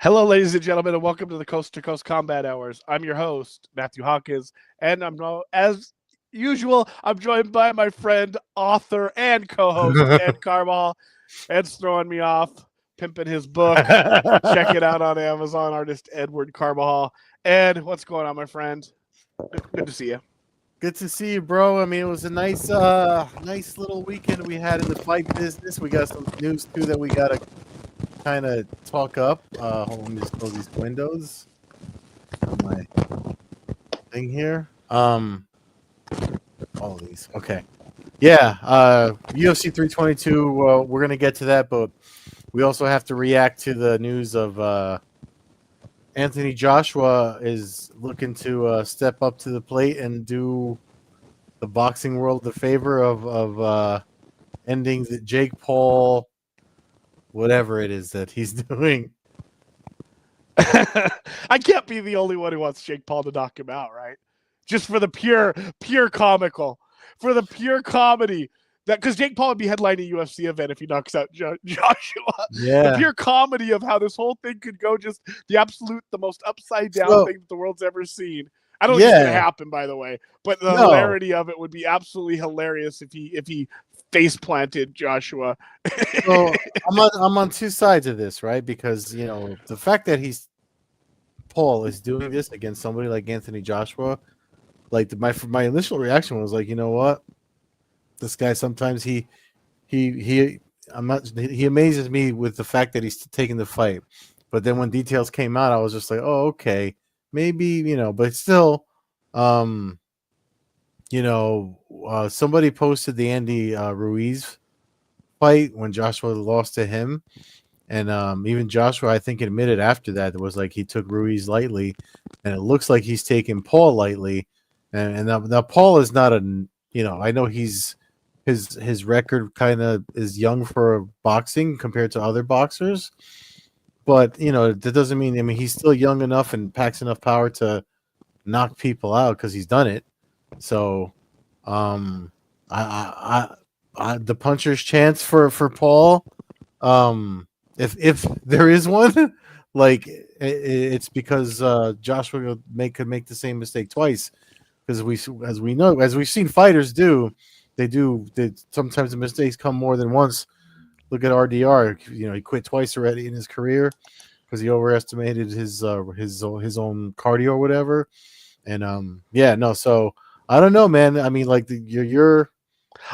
Hello, ladies and gentlemen, and welcome to the Coast-to-Coast Combat Hours. I'm your host, Matthew Hawkins, and as usual, I'm joined by my friend, author, and co-host, Ed Carvajal. Ed's throwing me off, pimping his book. Check it out on Amazon, artist Edward Carvajal. Ed, what's going on, my friend? Good to see you. Good to see you, bro. I mean, it was a nice little weekend we had in the fight business. We got some news too that we gotta kind of talk up. Hold on, just close these windows. My thing here. All these. Okay. Yeah. UFC 322. We're gonna get to that, but we also have to react to the news of Anthony Joshua is looking to step up to the plate and do the boxing world the favor of ending the Jake Paul, whatever it is that he's doing. I can't be the only one who wants Jake Paul to knock him out, right? Just for the pure comical, for the pure comedy. Because Jake Paul would be headlining a UFC event if he knocks out Joshua. Yeah. The pure comedy of how this whole thing could go, just the most upside down thing that the world's ever seen. I don't think it's going to happen, by the way. But the hilarity of it would be absolutely hilarious if he face planted Joshua. So I'm on two sides of this, right? Because the fact that Paul is doing this against somebody like Anthony Joshua, like my initial reaction was like, you know what? This guy sometimes he amazes me with the fact that he's taking the fight. But then when details came out, I was just like, oh, okay, maybe, but still, somebody posted the Andy Ruiz fight when Joshua lost to him. And even Joshua, I think, admitted after that, it was like he took Ruiz lightly, and it looks like he's taking Paul lightly. And now Paul is not I know his record kind of is young for boxing compared to other boxers, but that doesn't mean he's still young enough and packs enough power to knock people out because he's done it. So the puncher's chance for Paul, if there is one, like it's because Joshua could make the same mistake twice, because as we've seen fighters do. Sometimes the mistakes come more than once. Look at RDR. He quit twice already in his career because he overestimated his own cardio or whatever. And so I don't know, man. I mean, like you're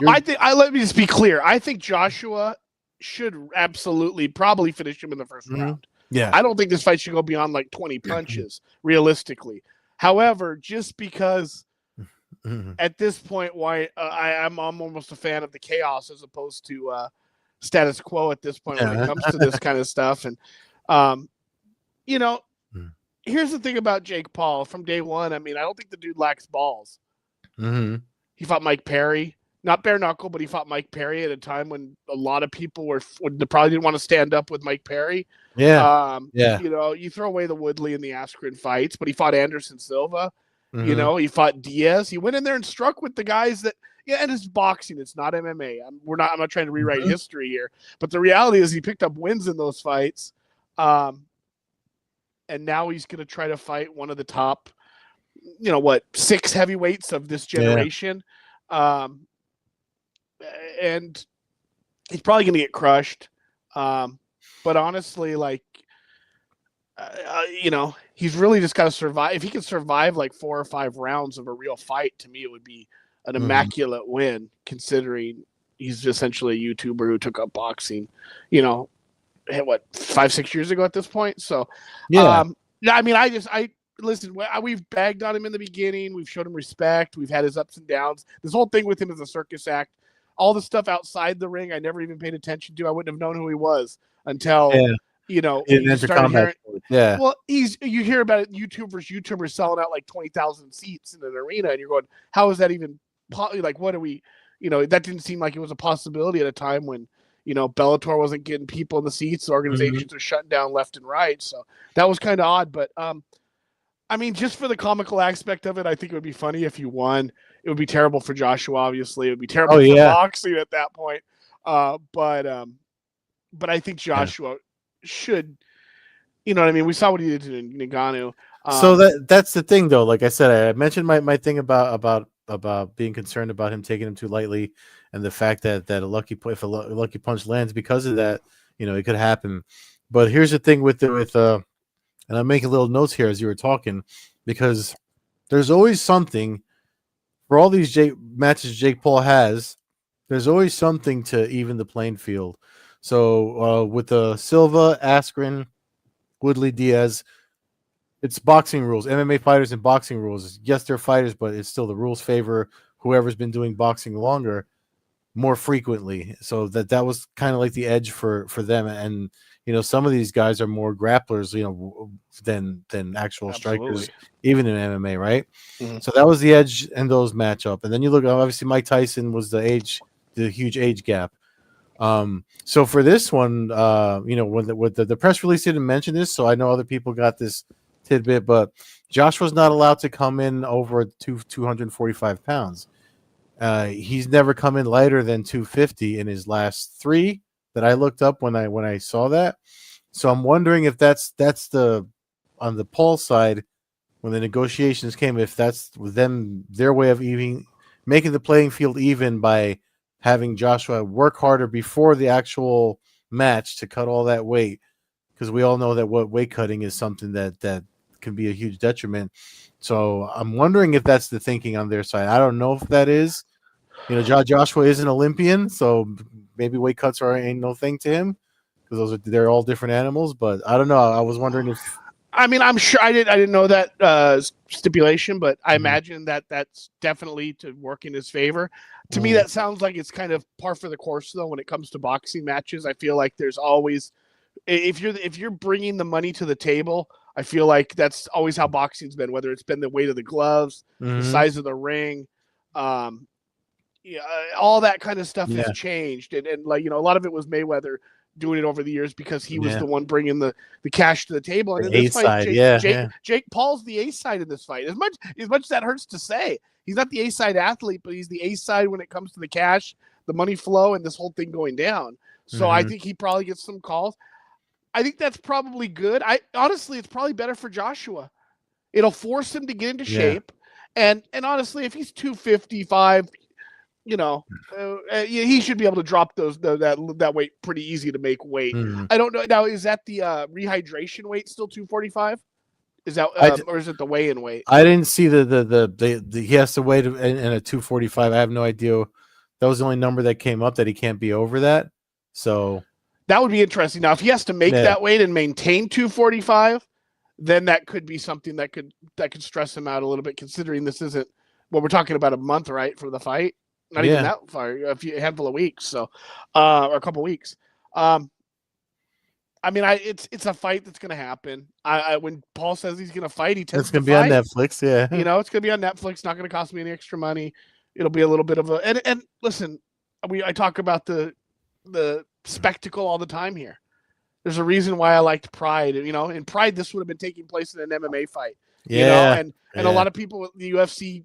let me just be clear. I think Joshua should absolutely probably finish him in the first round. Yeah. I don't think this fight should go beyond like 20 punches realistically. However, just because at this point, I'm almost a fan of the chaos as opposed to status quo at this point when it comes to this kind of stuff. And, here's the thing about Jake Paul from day one. I mean, I don't think the dude lacks balls. Mm-hmm. He fought Mike Perry, not bare knuckle, but he fought Mike Perry at a time when a lot of people probably didn't want to stand up with Mike Perry. Yeah. You throw away the Woodley and the Askren fights, but he fought Anderson Silva. Mm-hmm. He fought Diaz. He went in there and struck with the guys that, and it's boxing. It's not MMA. I'm not trying to rewrite history here, but the reality is he picked up wins in those fights. And now he's going to try to fight one of the top, 6 heavyweights of this generation. Yeah. And he's probably going to get crushed. But honestly, like, he's really just got to survive. If he can survive like 4 or 5 rounds of a real fight, to me, it would be an immaculate win, considering he's essentially a YouTuber who took up boxing, 5-6 years ago at this point. So, yeah. I mean, listen, we've bagged on him in the beginning. We've showed him respect. We've had his ups and downs. This whole thing with him is a circus act. All the stuff outside the ring, I never even paid attention to. I wouldn't have known who he was until, you started hearing. Yeah. Well, you hear about it, YouTubers selling out like 20,000 seats in an arena, and you're going, how is that even like? What are we? That didn't seem like it was a possibility at a time when Bellator wasn't getting people in the seats. Organizations are shutting down left and right, so that was kind of odd. But I mean, just for the comical aspect of it, I think it would be funny if you won. It would be terrible for Joshua, obviously. It would be terrible for boxing at that point. But I think Joshua should, You know what I mean? We saw what he did to Ngannou. So that's the thing, though. Like I said, I mentioned my thing about being concerned about him taking him too lightly, and the fact that if a lucky punch lands because of that, it could happen. But here's the thing and I'm making little notes here as you were talking, because there's always something for all these matches Jake Paul has. There's always something to even the playing field. So with the Silva, Askren, Woodley, Diaz, it's boxing rules. MMA fighters and boxing rules. Yes, they're fighters, but it's still the rules favor whoever's been doing boxing longer more frequently. So that was kind of like the edge for them. And some of these guys are more grapplers, than actual strikers, even in MMA, right? Mm-hmm. So that was the edge in those matchup. And then you look, obviously Mike Tyson was the huge age gap. So for this one, when the press release didn't mention this, so I know other people got this tidbit, but Joshua's not allowed to come in over 245 pounds. He's never come in lighter than 250 in his last 3 that I looked up when I saw that. So I'm wondering if that's on the Paul side, when the negotiations came, if that's their way of making the playing field even by having Joshua work harder before the actual match to cut all that weight, because we all know that weight cutting is something that can be a huge detriment. So I'm wondering if that's the thinking on their side. I don't know if that is. Joshua is an Olympian, so maybe weight cuts ain't no thing to him, because they're all different animals. But I don't know. I was wondering if. I mean, I'm sure I didn't know that stipulation, but I imagine that's definitely to work in his favor. To me, that sounds like it's kind of par for the course, though. When it comes to boxing matches, I feel like there's always, if you're bringing the money to the table, I feel like that's always how boxing's been. Whether it's been the weight of the gloves, the size of the ring, all that kind of stuff has changed, and like a lot of it was Mayweather doing it over the years because he was the one bringing the cash to the table. And in this fight, Jake Paul's the A side in this fight. As much as that hurts to say, he's not the A side athlete, but he's the A side when it comes to the cash, the money flow, and this whole thing going down. So I think he probably gets some calls. I think that's probably good. Honestly, it's probably better for Joshua. It'll force him to get into shape. And honestly, if he's 255, he should be able to drop that weight pretty easy to make weight. I don't know. Now, is that the rehydration weight still 245? Is that or is it the weigh-in weight? I didn't see the he has to weigh in a 245. I have no idea. That was the only number that came up, that he can't be over that. So that would be interesting. Now, if he has to make that weight and maintain 245, then that could be something that could stress him out a little bit, considering this isn't we're talking about a month, right, for the fight. Not even that far, a handful of weeks, so or a couple of weeks. I mean, it's a fight that's going to happen. When Paul says he's going to fight, he tends it's going to be on Netflix. Yeah, it's going to be on Netflix. Not going to cost me any extra money. It'll be a little bit of a and listen, I talk about the spectacle all the time here. There's a reason why I liked Pride. In Pride, this would have been taking place in an MMA fight. And a lot of people, the UFC,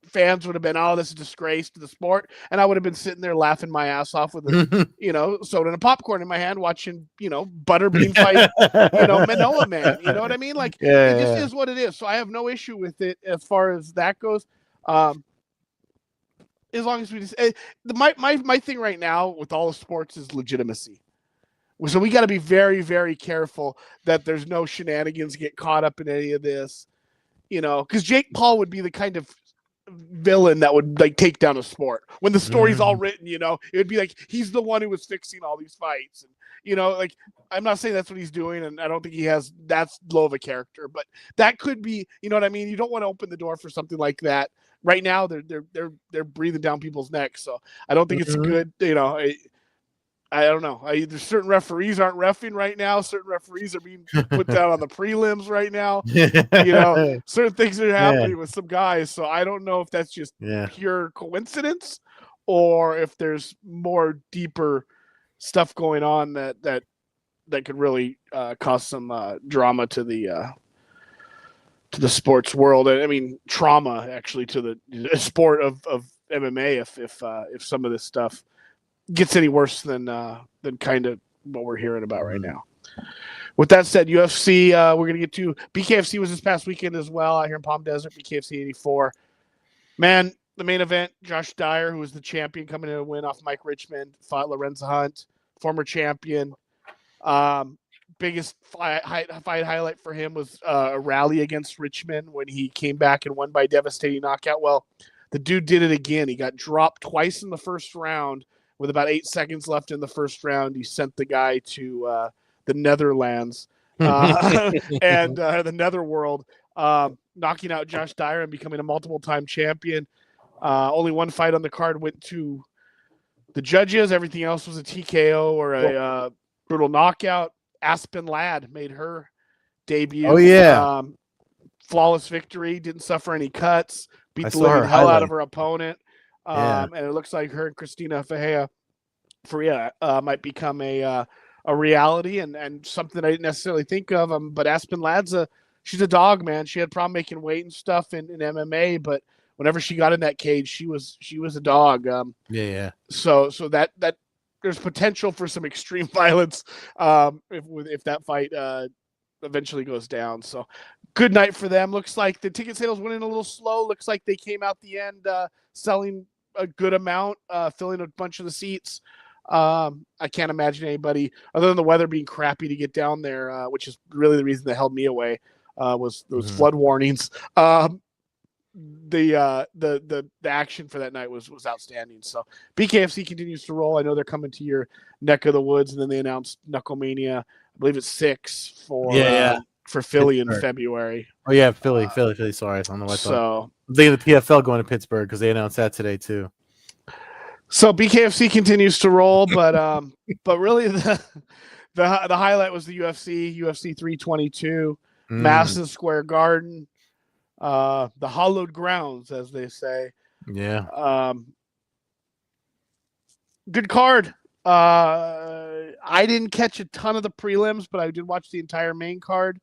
fans would have been, oh, this is a disgrace to the sport, and I would have been sitting there laughing my ass off with a soda and a popcorn in my hand, watching Butterbean fight Manoa Man. You know what I mean? Like it just is what it is. So I have no issue with it as far as that goes. As long as we just my thing right now with all the sports is legitimacy. So we got to be very, very careful that there's no shenanigans get caught up in any of this. Because Jake Paul would be the kind of villain that would like take down a sport when the story's all written. It would be like he's the one who was fixing all these fights, and like I'm not saying that's what he's doing, and I don't think he has that's low of a character, but that could be, what I mean. You don't want to open the door for something like that. Right now, they're breathing down people's necks, so I don't think it's good. I don't know. There's certain referees aren't reffing right now. Certain referees are being put down on the prelims right now. Certain things are happening with some guys. So I don't know if that's just pure coincidence or if there's more deeper stuff going on that could really cause some drama to the sports world. I mean, trauma actually to the sport of MMA if some of this stuff gets any worse than kind of what we're hearing about right now. With that said, UFC, we're going to get to BKFC was this past weekend as well out here in Palm Desert, BKFC 84. Man, the main event, Josh Dyer, who was the champion, coming in a win off Mike Richmond, fought Lorenzo Hunt, former champion. Biggest fight highlight for him was a rally against Richmond when he came back and won by devastating knockout. Well, the dude did it again. He got dropped twice in the first round with about 8 seconds left in the first round. He sent the guy to the Netherlands and the Netherworld, knocking out Josh Dyer and becoming a multiple-time champion. Only one fight on the card went to the judges. Everything else was a TKO or a brutal knockout. Aspen Ladd made her debut. Oh, yeah. Flawless victory. Didn't suffer any cuts. Beat the living hell out of her opponent. And it looks like her and Christina Faria might become a reality and something I didn't necessarily think of. But Aspen Ladd's she's a dog, man. She had a problem making weight and stuff in MMA, but whenever she got in that cage, she was a dog. So that there's potential for some extreme violence if that fight eventually goes down. So good night for them. Looks like the ticket sales went in a little slow. Looks like they came out the end selling a good amount, filling a bunch of the seats. I can't imagine anybody other than the weather being crappy to get down there, which is really the reason that held me away. Was those flood warnings. The action for that night was outstanding. So BKFC continues to roll. I know they're coming to your neck of the woods, and then they announced Knucklemania. I believe it's 6 for Philly in February. Oh yeah, Philly. Sorry, I don't know what. So they the PFL going to Pittsburgh because they announced that today too. So BKFC continues to roll, but really the highlight was the UFC 322, Madison Square Garden. The hallowed grounds, as they say. Yeah. Good card. I didn't catch a ton of the prelims, but I did watch the entire main card.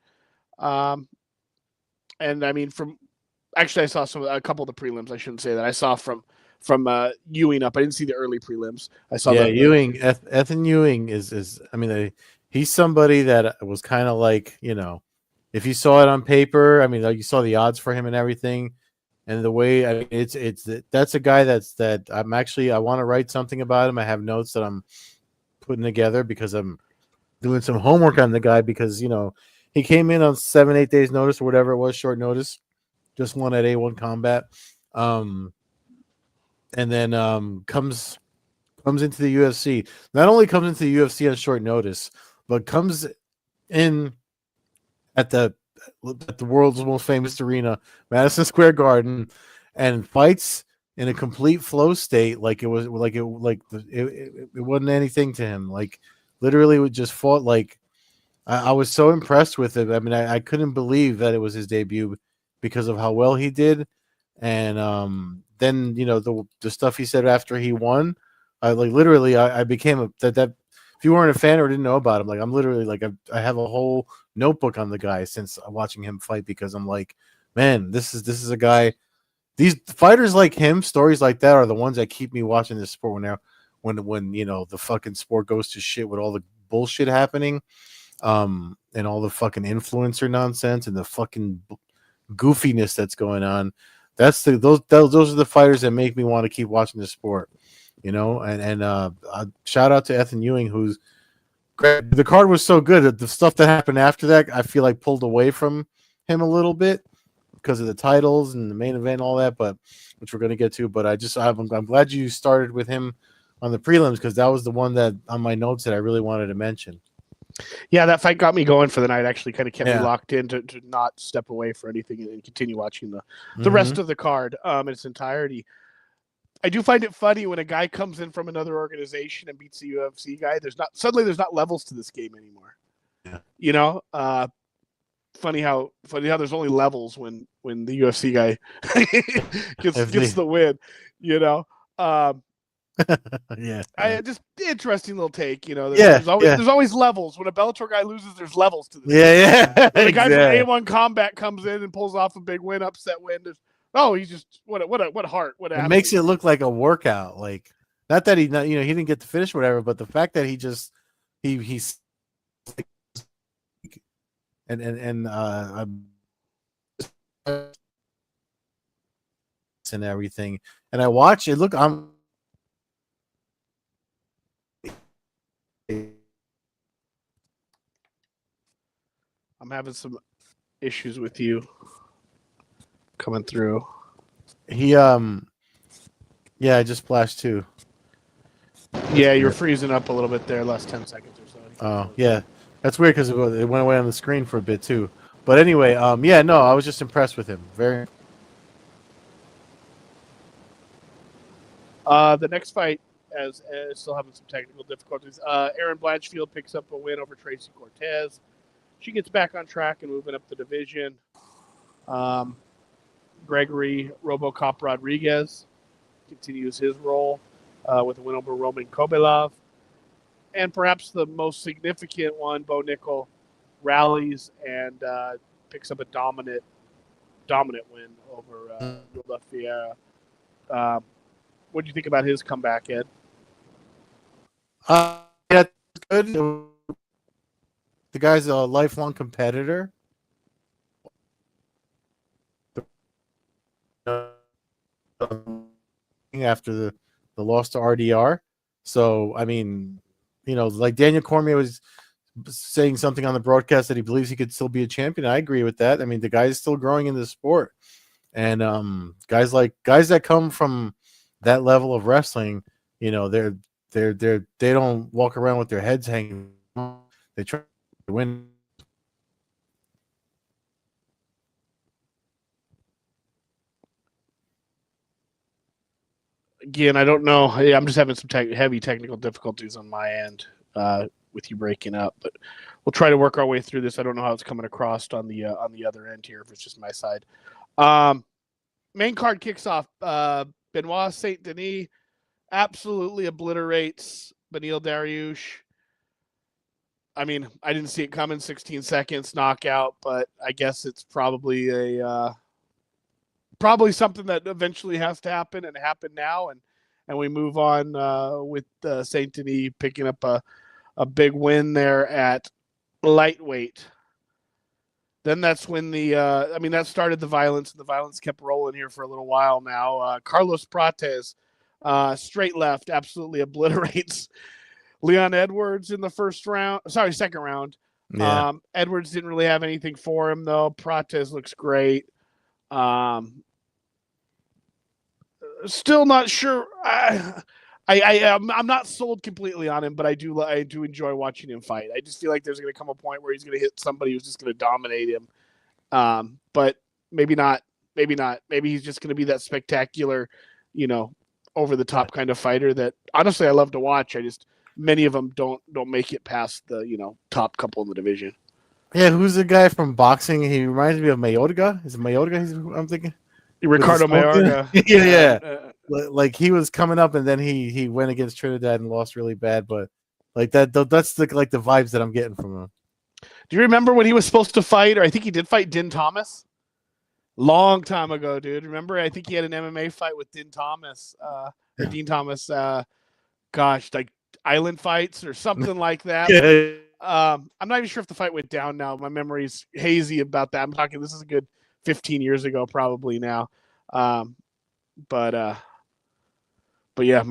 And I mean, I saw a couple of the prelims. I shouldn't say that. I saw from Ewing up. I didn't see the early prelims. I saw Ewing. Ethan Ewing is. I mean, he's somebody that was kind of like, you know. If you saw it on paper, I mean, like you saw the odds for him and everything, and the way I mean, that's a guy that I want to write something about him. I have notes that I'm putting together because I'm doing some homework on the guy because he came in on 7-8 days notice or whatever it was, short notice, just won at A1 Combat, and then comes into the UFC. Not only comes into the UFC on short notice, but comes in at the world's most famous arena, Madison Square Garden, and fights in a complete flow state, like it wasn't anything to him. Like literally, we just fought. Like I was so impressed with it. I mean, I couldn't believe that it was his debut because of how well he did, and then the stuff he said after he won. I became that. If you weren't a fan or didn't know about him, like I'm literally like I have a whole notebook on the guy since watching him fight because I'm like, man, this is a guy. These fighters like him, stories like that are the ones that keep me watching this sport when the fucking sport goes to shit with all the bullshit happening, and all the fucking influencer nonsense and the fucking goofiness that's going on. Those are the fighters that make me want to keep watching this sport. And shout out to Ethan Ewing, who's great. The card was so good. The stuff that happened after that, I feel like pulled away from him a little bit because of the titles and the main event and all that, but which we're going to get to. But I'm glad you started with him on the prelims because that was the one that on my notes that I really wanted to mention. Yeah, that fight got me going for the night. Actually, kind of kept me locked in to not step away for anything and continue watching the rest of the card in its entirety. I do find it funny when a guy comes in from another organization and beats the UFC guy. There's not levels to this game anymore. Yeah. Funny how there's only levels when the UFC guy gets the win. Yeah. Just interesting little take. There's always levels. When a Bellator guy loses, there's levels to this. Yeah. When a guy from A1 Combat comes in and pulls off a big win, upset win. He's just what a heart. What it makes it look like a workout. Like not that he didn't get to finish whatever, but the fact that he's and everything. And I watch it. Look, I'm having some issues with you coming through. Yeah, I just flashed too. Yeah, you're freezing up a little bit there, last 10 seconds or so. Oh, yeah. That's weird because it went away on the screen for a bit too. But anyway, yeah, no, I was just impressed with him. Very. The next fight, as still having some technical difficulties. Erin Blanchfield picks up a win over Tracy Cortez. She gets back on track and moving up the division. Gregory RoboCop Rodriguez continues his role with a win over Roman Kobelov. And perhaps the most significant one, Bo Nickel rallies and picks up a dominant win over Wilda Fiera. What do you think about his comeback, Ed? Yeah, good. The guy's a lifelong competitor. After the loss to RDR. So, I mean, like Daniel Cormier was saying something on the broadcast that he believes he could still be a champion. I agree with that. I mean, the guy is still growing in the sport. And guys that come from that level of wrestling, they don't walk around with their heads hanging. They try to win. Again, I don't know. I'm just having some heavy technical difficulties on my end with you breaking up, but we'll try to work our way through this. I don't know how it's coming across on the other end here, if it's just my side. Main card kicks off. Benoit Saint Denis absolutely obliterates Beneil Dariush. I mean, I didn't see it coming. 16 seconds knockout, but I guess it's probably probably something that eventually has to happen and happen now, and we move on with Saint Denis picking up a big win there at lightweight. Then that's when that started the violence, and the violence kept rolling here for a little while now. Carlos Prates, straight left, absolutely obliterates Leon Edwards in the second round. Yeah. Edwards didn't really have anything for him, though. Prates looks great. Still not sure. I'm not sold completely on him, but I do enjoy watching him fight. I just feel like there's going to come a point where he's going to hit somebody who's just going to dominate him. But maybe not. Maybe not. Maybe he's just going to be that spectacular, over the top kind of fighter that honestly I love to watch. Many of them don't make it past the top couple in the division. Yeah, who's the guy from boxing? He reminds me of Mayorga. Is it Mayorga? I'm thinking. Ricardo Mayorga. Yeah. Like he was coming up, and then he went against Trinidad and lost really bad. But like that's the vibes that I'm getting from him. Do you remember when he was supposed to fight, or I think he did fight Din Thomas? Long time ago, dude. Remember? I think he had an MMA fight with Din Thomas. Dean Thomas. Gosh, like island fights or something like that. Yeah. I'm not even sure if the fight went down now. My memory's hazy about that. I'm talking. This is a good 15 years ago, probably now. But yeah,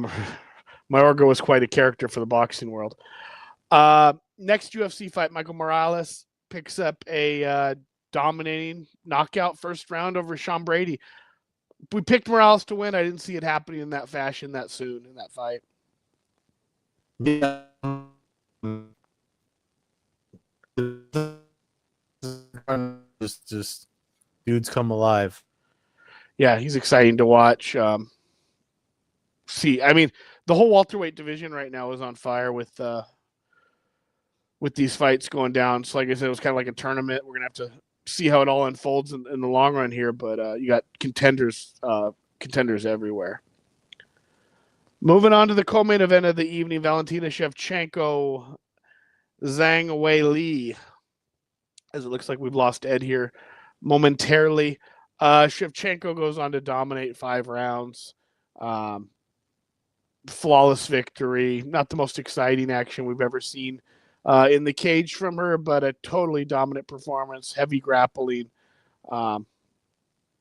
Mayorga was quite a character for the boxing world. Next UFC fight, Michael Morales picks up a dominating knockout first round over Sean Brady. We picked Morales to win. I didn't see it happening in that fashion that soon in that fight. Yeah. Just dudes come alive. Yeah, he's exciting to watch. I mean, the whole welterweight division right now is on fire with these fights going down. So, like I said, it was kind of like a tournament. We're gonna have to see how it all unfolds in the long run here. But you got contenders everywhere. Moving on to the co-main event of the evening, Valentina Shevchenko, Zhang Weili. As it looks like we've lost Ed here momentarily. Shevchenko goes on to dominate 5 rounds. Flawless victory. Not the most exciting action we've ever seen in the cage from her, but a totally dominant performance, heavy grappling, um,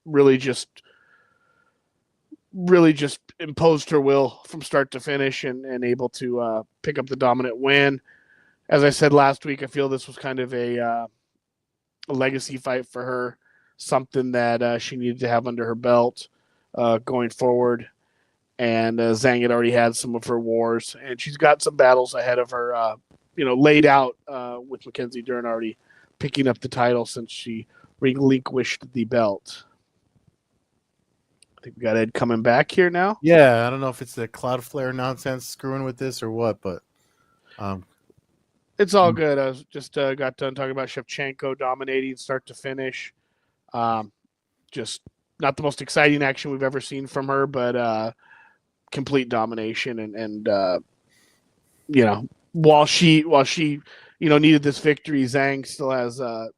really just imposed her will from start to finish and able to pick up the dominant win. As I said last week, I feel this was kind of a legacy fight for her, something that she needed to have under her belt going forward. And Zhang had already had some of her wars, and she's got some battles ahead of her, laid out with Mackenzie Dern already picking up the title since she relinquished the belt. I think we got Ed coming back here now. Yeah, I don't know if it's the Cloudflare nonsense screwing with this or what, but it's all good. I was just got done talking about Shevchenko dominating start to finish. Just not the most exciting action we've ever seen from her, but complete domination and while she needed this victory, Zhang still has a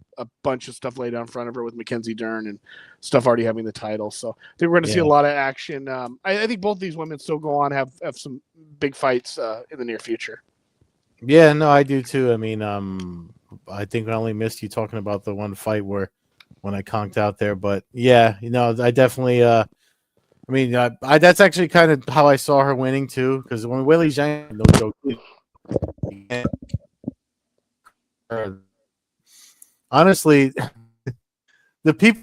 bunch of stuff laid out in front of her with Mackenzie Dern and stuff already having the title. So I think we're going to see a lot of action. I think both these women still go on have some big fights in the near future. Yeah, no, I do too. I mean, I think I only missed you talking about the one fight when I conked out there, but yeah, I definitely. That's actually kind of how I saw her winning too, because when Weili Zhang, no joke. Honestly, the people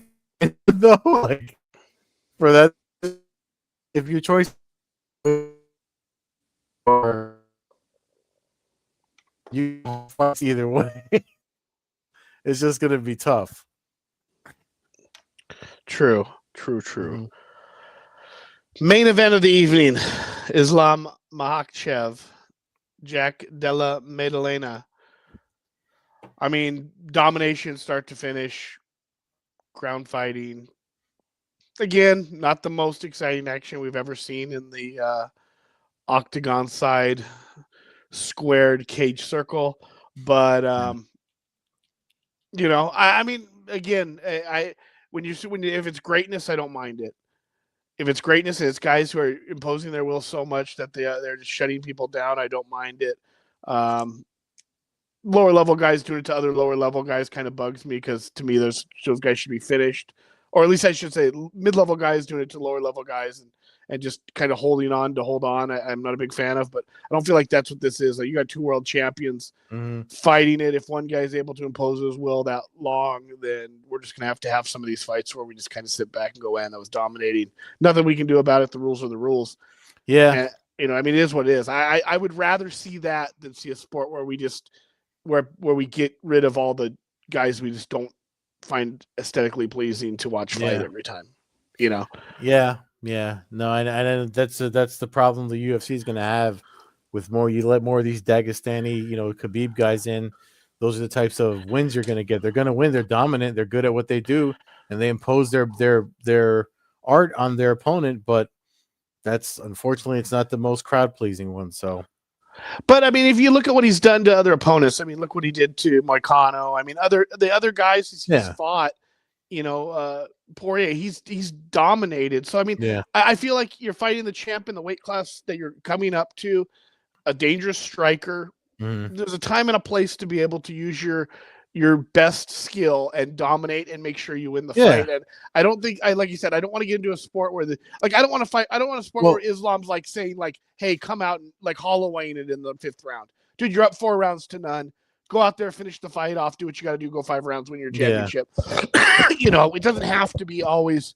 though, like for that, if your choice or you fight either way, it's just gonna be tough. True. Mm-hmm. Main event of the evening: Islam Makhachev, Jack Della Maddalena. I mean, domination start to finish, ground fighting. Again, not the most exciting action we've ever seen in the octagon side squared cage circle. But I mean, again, if it's greatness, I don't mind it. If it's greatness and it's guys who are imposing their will so much that they're just shutting people down, I don't mind it. Lower level guys doing it to other lower level guys kind of bugs me because to me those guys should be finished, or at least I should say mid level guys doing it to lower level guys and just kind of holding on to hold on. I'm not a big fan of, but I don't feel like that's what this is. Like, you got two world champions fighting it. If one guy is able to impose his will that long, then we're just gonna have to have some of these fights where we just kind of sit back and go, "Man, that was dominating. Nothing we can do about it. The rules are the rules." Yeah, and, I mean, it is what it is. I would rather see that than see a sport where we just where we get rid of all the guys we just don't find aesthetically pleasing to watch fight every time. Yeah, no, and that's the problem the UFC is going to have with more. You let more of these Dagestani, Khabib guys in. Those are the types of wins you're going to get. They're going to win. They're dominant. They're good at what they do, and they impose their art on their opponent. But that's unfortunately, it's not the most crowd pleasing one. So, but I mean, if you look at what he's done to other opponents, I mean, look what he did to Moicano. I mean, the other guys he's fought. Poirier, he's dominated. So I mean, I feel like you're fighting the champ in the weight class that you're coming up to, a dangerous striker. There's a time and a place to be able to use your best skill and dominate and make sure you win the fight. And I don't think like you said, I don't want to get into a sport where I don't want to fight. I don't want a sport where Islam's like saying like, "Hey, come out and like Hollowaying it in the 5th round, dude. You're up 4 rounds to none. Go out there, finish the fight off, do what you got to do, go 5 rounds, win your championship." It doesn't have to be always,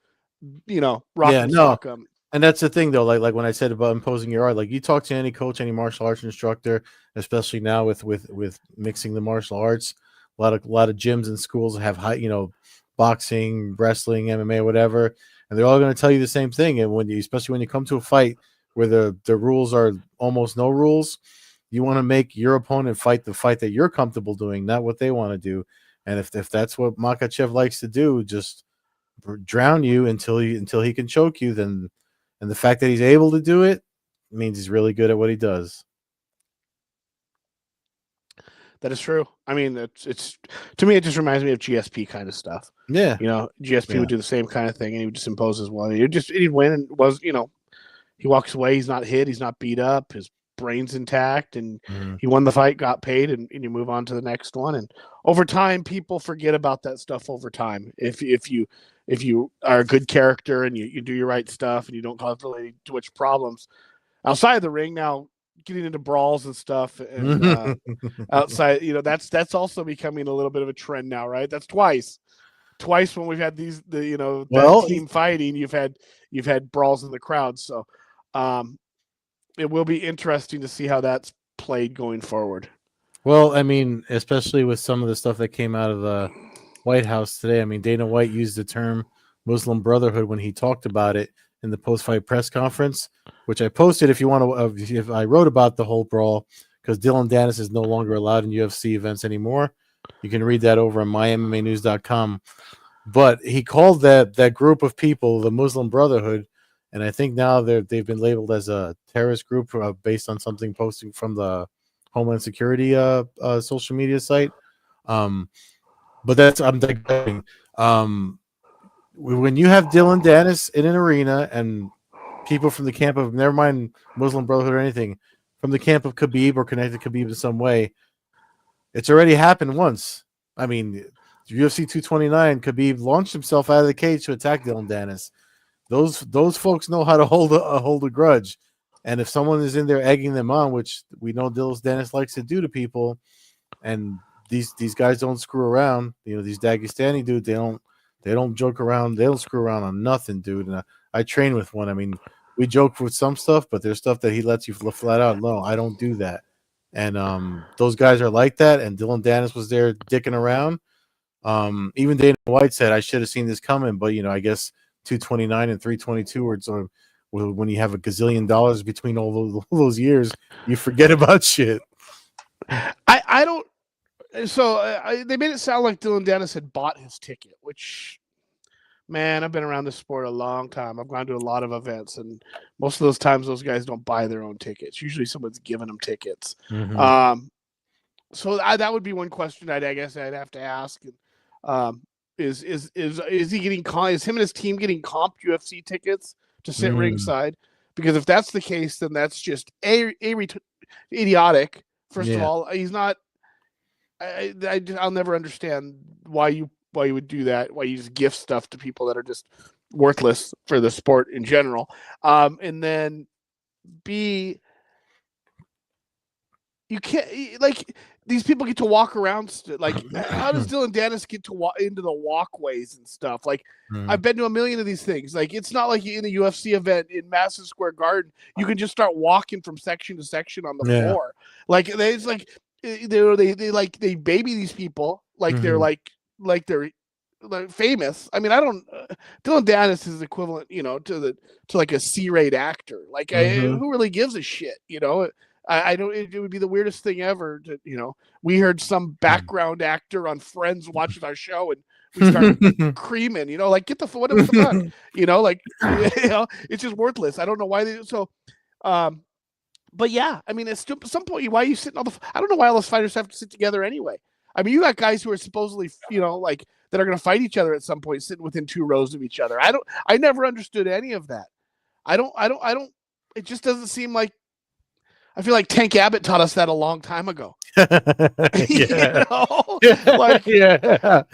rock and stock 'em. And that's the thing, though. Like when I said about imposing your art, like you talk to any coach, any martial arts instructor, especially now with mixing the martial arts, a lot of gyms and schools have high, boxing, wrestling, MMA, whatever, and they're all going to tell you the same thing. And especially when you come to a fight where the rules are almost no rules, you want to make your opponent fight the fight that you're comfortable doing, not what they want to do. And if that's what Makhachev likes to do, just drown you until he can choke you, then, and the fact that he's able to do it means he's really good at what he does. That is true. I mean, it's to me, it just reminds me of GSP kind of stuff. Yeah, GSP would do the same kind of thing, and he would just impose his will. He'd win, and he walks away. He's not hit. He's not beat up. His brain's intact, and Mhm. he won the fight, got paid, and you move on to the next one. And over time, people forget about that stuff over time. If you are a good character and you do your right stuff and you don't cause really too much problems outside of the ring. Now, getting into brawls and stuff, and outside, that's also becoming a little bit of a trend now, right? That's twice when we've had that Well, team fighting, you've had brawls in the crowd. So it will be interesting to see how that's played going forward. well, I mean, especially with some of the stuff that came out of the White House today. I mean, Dana White used the term Muslim Brotherhood when he talked about it in the post-fight press conference, which I posted. If you want to, if I wrote about the whole brawl, because Dylan Dennis is no longer allowed in UFC events anymore. You can read that over on mymmanews.com. But he called that group of people the Muslim Brotherhood, and I think now they've been labeled as a terrorist group based on something posting from the Homeland Security social media site. But I'm digressing. When you have Dylan Dennis in an arena and people from the camp of, never mind Muslim Brotherhood or anything, from the camp of Khabib or connected to Khabib in some way, it's already happened once. I mean, UFC 229, Khabib launched himself out of the cage to attack Dylan Dennis. Those folks know how to hold a grudge, and if someone is in there egging them on, which we know Dylan Dennis likes to do to people, and these guys don't screw around. These Dagestani dudes, they don't joke around. They don't screw around on nothing, dude. And I train with one. I mean, we joke with some stuff, but there's stuff that he lets you flat out. No, I don't do that. And those guys are like that. And Dylan Dennis was there dicking around. Even Dana White said, I should have seen this coming, but I guess 229 and 322 are sort of, when you have a gazillion dollars between all those years, you forget about shit. I don't. So they made it sound like Dylan Dennis had bought his ticket, which, man, I've been around this sport a long time. I've gone to a lot of events, and most of those times those guys don't buy their own tickets. Usually someone's giving them tickets. Mm-hmm. So that would be one question I guess I'd have to ask. Is he getting is him and his team getting comped UFC tickets to sit ringside? Because if that's the case, then that's just idiotic. First of all, he's not. I'll never understand why you would do that. Why you just gift stuff to people that are just worthless for the sport in general. And then B, you can't, like, these people get to walk around. Like, how does Dylan Dennis get to walk into the walkways and stuff? Like, I've been to a million of these things. Like, it's not like in a UFC event in Madison Square Garden, you can just start walking from section to section on the floor. Like, it's like they baby these people like they're they're famous. I mean, I don't. Dylan Dennis is equivalent, to like a C-rate actor. Like, who really gives a shit? I don't. It would be the weirdest thing ever. We heard some background actor on Friends watching our show, and we start creaming. Like, get the what the fuck? It's just worthless. I don't know why they so. But yeah, I mean, at some point, why are you sitting I don't know why all those fighters have to sit together anyway. I mean, you got guys who are supposedly, like, that are going to fight each other at some point, sitting within 2 rows of each other. I never understood any of that. I don't, it just doesn't seem like, I feel like Tank Abbott taught us that a long time ago. Yeah. Like, yeah.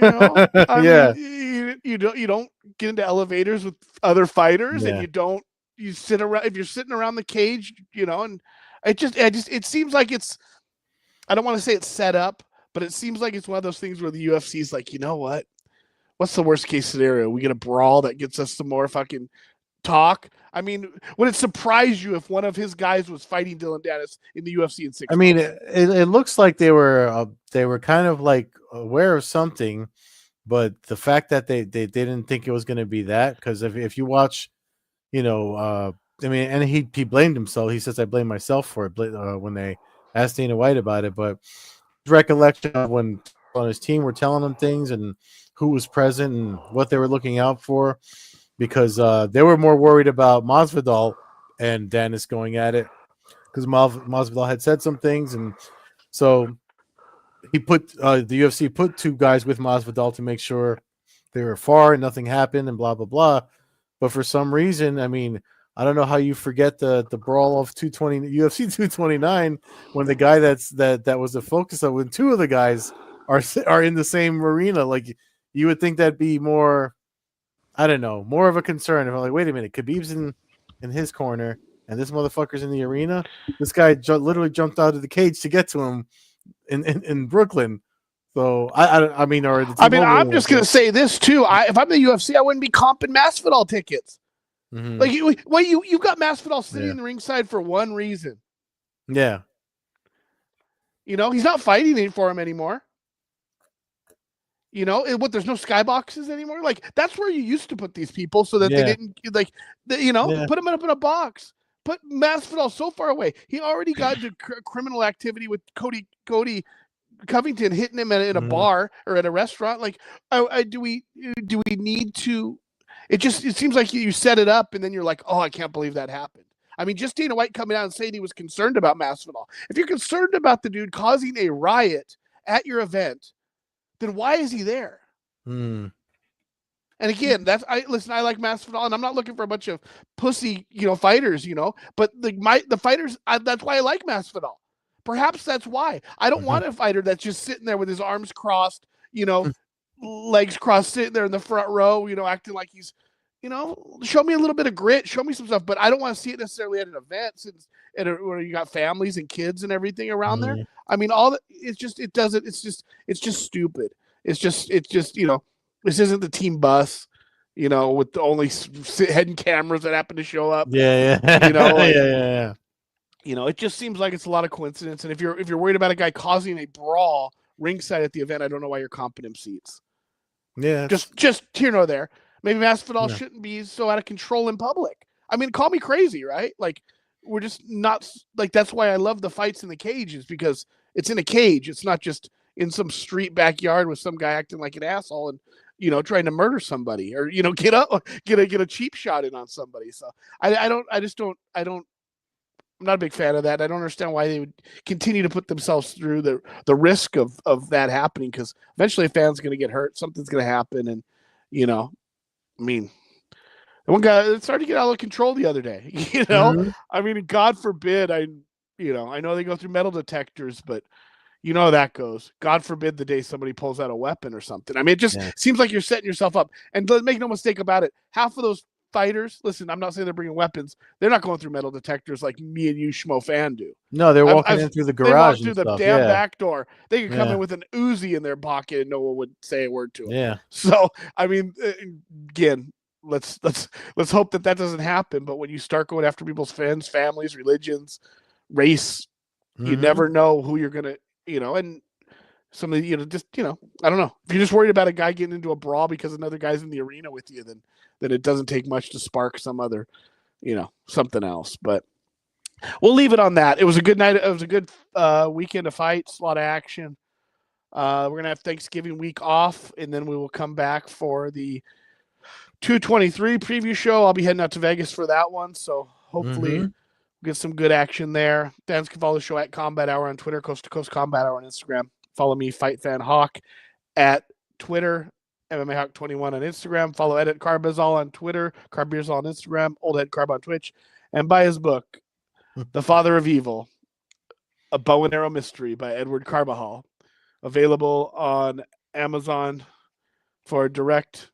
I mean, you don't get into elevators with other fighters, and you sit around, if you're sitting around the cage, and it seems like it's, I don't want to say it's set up, but it seems like it's one of those things where the UFC is like, what's the worst case scenario? We get a brawl that gets us some more fucking talk. I mean, would it surprise you if one of his guys was fighting Dylan Dennis in the UFC in 6 months? I mean, it looks like they were kind of like aware of something, but the fact that they didn't think it was going to be that, because if you watch, I mean, and he blamed himself. He says, I blame myself for it when they asked Dana White about it. But his recollection of when on his team were telling him things and who was present and what they were looking out for, because they were more worried about Masvidal and Dennis going at it, because Masvidal had said some things, and so he put the UFC put 2 guys with Masvidal to make sure they were far and nothing happened and blah blah blah. But for some reason, I mean, I don't know how you forget the brawl of UFC 229 when the guy that was the focus of when two of the guys are in the same arena. Like you would think that'd be more, I don't know, more of a concern. If I'm like, wait a minute, Khabib's in his corner and this motherfucker's in the arena. This guy literally jumped out of the cage to get to him in Brooklyn. So I mean, or the T-Mobile. I'm just gonna say this too. If I'm the UFC, I wouldn't be comping Masvidal tickets. Mm-hmm. Like you've got Masvidal sitting in the ringside for one reason. Yeah. You know, he's not fighting for him anymore. You know, there's no skyboxes anymore. Like that's where you used to put these people so that they didn't put them up in a box. Put Masvidal so far away. He already got into criminal activity with Cody Covington hitting him in a bar or at a restaurant. Like, do we need to? It seems like you set it up and then you're like, oh, I can't believe that happened. I mean, just Dana White coming out and saying he was concerned about Masvidal. If you're concerned about the dude causing a riot at your event, then why is he there? And again, I like Masvidal, and I'm not looking for a bunch of pussy, fighters, but the fighters, that's why I like Masvidal. Perhaps that's why. I don't want a fighter that's just sitting there with his arms crossed, legs crossed, sitting there in the front row, acting like he's, show me a little bit of grit, show me some stuff, but I don't want to see it necessarily at an event where you got families and kids and everything around there. I mean, it's just stupid. It's just, this isn't the team bus, with the only hidden cameras that happen to show up. Yeah. Yeah. It just seems like it's a lot of coincidence. And if you're worried about a guy causing a brawl ringside at the event, I don't know why you're comping him seats. Yeah. Just here nor there. Maybe Masvidal shouldn't be so out of control in public. I mean, call me crazy, right? Like, we're just not like, that's why I love the fights in the cage, is because it's in a cage. It's not just in some street backyard with some guy acting like an asshole and, trying to murder somebody or, get a cheap shot in on somebody. So I'm not a big fan of that. I don't understand why they would continue to put themselves through the risk of that happening, because eventually a fan's going to get hurt. Something's going to happen. And, I mean, one guy started to get out of control the other day, I mean, God forbid, I know they go through metal detectors, but how that goes. God forbid the day somebody pulls out a weapon or something. I mean, it just seems like you're setting yourself up. And make no mistake about it, half of those fighters, listen, I'm not saying they're bringing weapons. They're not going through metal detectors like me and you schmo fan do. No, they're walking in through the garage. They walk through the damn back door. They could come in with an Uzi in their pocket and no one would say a word to them. Yeah. So, I mean, again, let's hope that doesn't happen. But when you start going after people's friends, families, religions, race, you never know who you're gonna, and some of the, I don't know. If you're just worried about a guy getting into a brawl because another guy's in the arena with you, then it doesn't take much to spark some other, something else. But we'll leave it on that. It was a good night. It was a good weekend of fights, a lot of action. We're going to have Thanksgiving week off, and then we will come back for the 223 preview show. I'll be heading out to Vegas for that one, so hopefully we'll get some good action there. Fans can follow the show at Combat Hour on Twitter, Coast to Coast Combat Hour on Instagram. Follow me, Fight Fan Hawk, at Twitter, MMA Hawk 21 on Instagram. Follow Edit Carbazol on Twitter, Carbeerzol on Instagram, Old Head Carb on Twitch, and buy his book, The Father of Evil, A Bow and Arrow Mystery by Edward Carbajal, available on Amazon for direct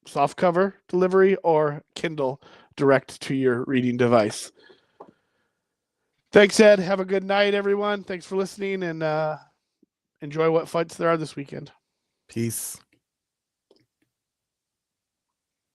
softcover delivery or Kindle direct to your reading device. Thanks, Ed. Have a good night, everyone. Thanks for listening, and enjoy what fights there are this weekend. Peace.